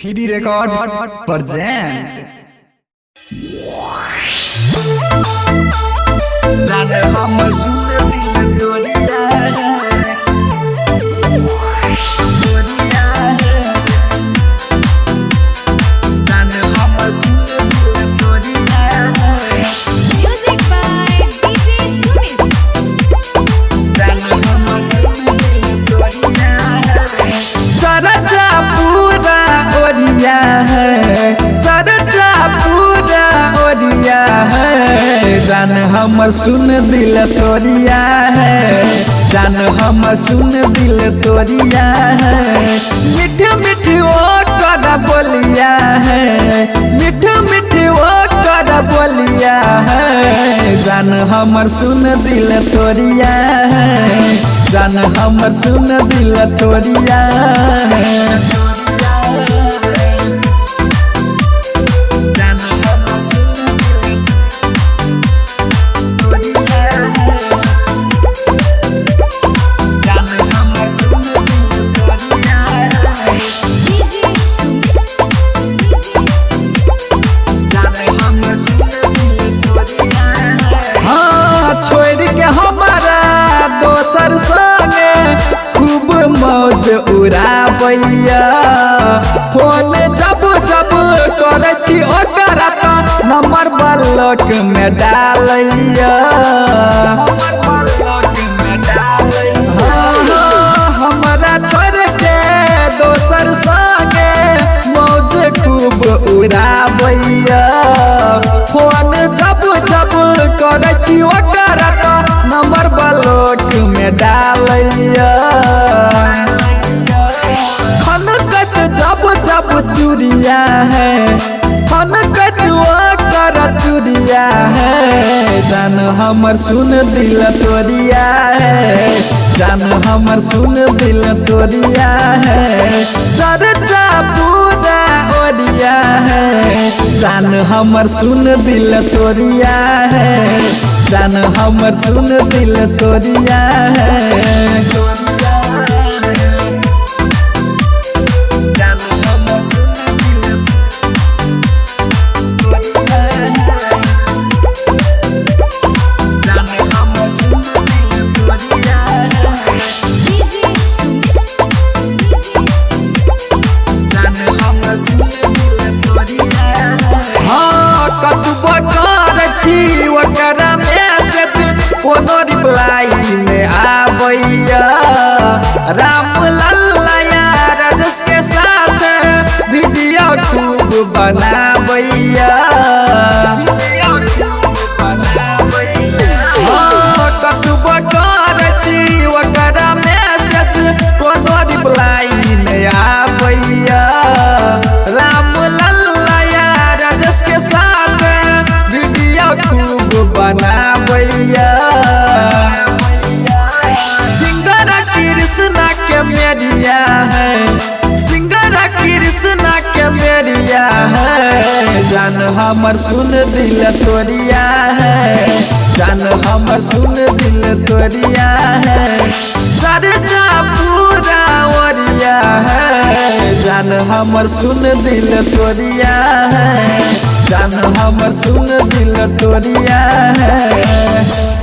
Fidi Records present जाने हम सुने दिल दुनिया है जाने हम सुने दिल दुनिया है Music by DJ Sumit. जाने हम सुने दिल दुनिया है चर्चा पूरा ओरिया है चर्चा पूरा ओरिया है जान हम सुन दिल तोरिया है जान हम सुन दिल तोरिया है मीठ मीठ वो कर बोलिया है मीठ मीठ वो कर बोलिया है जान हमर सुन दिल तोरिया है जान हमर सुन दिल तोरिया है जान हमर सुन दिल तोरिया है जान हमर सुन दिल तोरिया है DJ Sumit. जाने हमर सुन दिल तोरिया है हाँ छोड़ के हमारा दोसर संगे खूब मौज उड़ाबैया फोन जब जब करे छी ओकरा त नंबर ब्लॉक में डालैया नंबर ब्लॉक में डालैया हमरा छोड़ के दोसर संगे मौज खूब उड़ाबैया फोन जब जब करे छी ओकरा त नंबर ब्लॉक में डालैया खनकत जब जब चूड़िया है खनकत ओकर चूड़िया है जान हमर सुन दिल तोरिया है जान हमर सुन दिल तोरिया है चर्चा पूरा ओरिया है जान हमर सुन दिल तोरिया है जान हमर सुन दिल तोरिया है जान हमर सुन दिल तोरिया है जान हमर सुन दिल तोरिया है DJ Sumit. जाने हमर सुन दिल तोरिया है हाँ कतबो कर छी ओकरा मैसेज कोनो रिप्लाई में आबैया राम लल्ला राजेश के साथ वीडियो खूब बनाबैया हाँ कतबो कर छी ओकरा मैसेज कोनो रिप्लाई में आबैया राम लल्ला राजेश के साथ वीडियो खूब बनाबैया सिंगर कृष्णा के मेरिया है सिंगर कृष्णा के मेरिया है जान हमर सुन दिल तोरिया है जान हमर सुन दिल तोरिया है चर्चा पूरा ओरिया है जान हमर सुन दिल तोरिया है जान हमर सुन दिल तोरिया है।